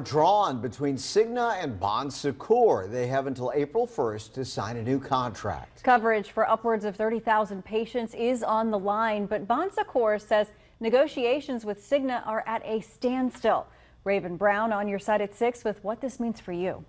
Drawn between Cigna and Bon Secours. They have until April 1st to sign a new contract. Coverage for upwards of 30,000 patients is on the line, but Bon Secours says negotiations with Cigna are at a standstill. Raven Brown on your side at 6 with what this means for you.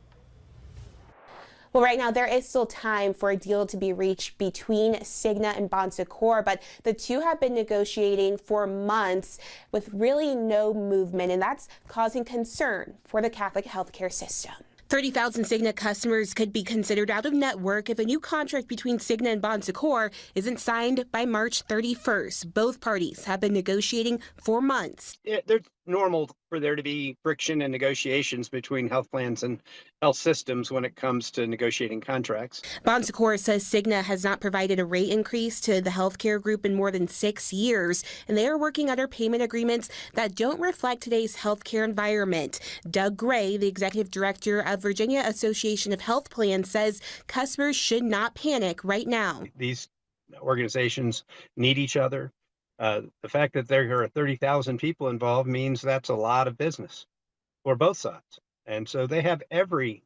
Well, right now there is still time for a deal to be reached between Cigna and Bon Secours, but the two have been negotiating for months with really no movement, and that's causing concern for the Catholic healthcare system. 30,000 Cigna customers could be considered out of network if a new contract between Cigna and Bon Secours isn't signed by March 31st. Both parties have been negotiating for months. They're normal for there to be friction and negotiations between health plans and health systems when it comes to negotiating contracts. Bon Secours says Cigna has not provided a rate increase to the healthcare group in more than 6 years, and they are working under payment agreements that don't reflect today's healthcare environment. Doug Gray, the executive director of Virginia Association of Health Plans, says customers should not panic right now. These organizations need each other. The fact that there are 30,000 people involved means that's a lot of business for both sides. And so they have every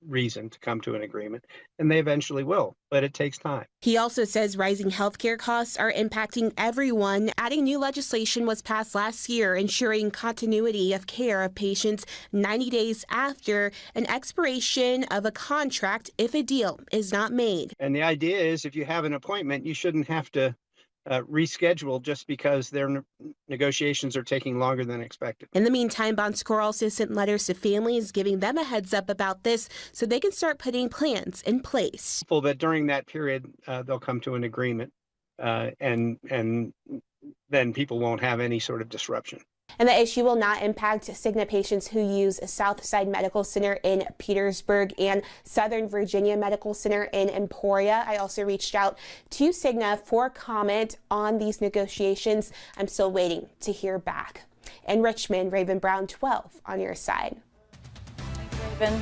reason to come to an agreement, and they eventually will, but it takes time. He also says rising healthcare costs are impacting everyone. Adding new legislation was passed last year, ensuring continuity of care of patients 90 days after an expiration of a contract if a deal is not made. And the idea is if you have an appointment, you shouldn't have to reschedule just because their negotiations are taking longer than expected. In the meantime, Bon Secours also sent letters to families giving them a heads up about this so they can start putting plans in place. That during that period, they'll come to an agreement and then people won't have any sort of disruption. And the issue will not impact Cigna patients who use Southside Medical Center in Petersburg and Southern Virginia Medical Center in Emporia. I also reached out to Cigna for comment on these negotiations. I'm still waiting to hear back. In Richmond, Raven Brown, 12 on your side. Thanks, Raven.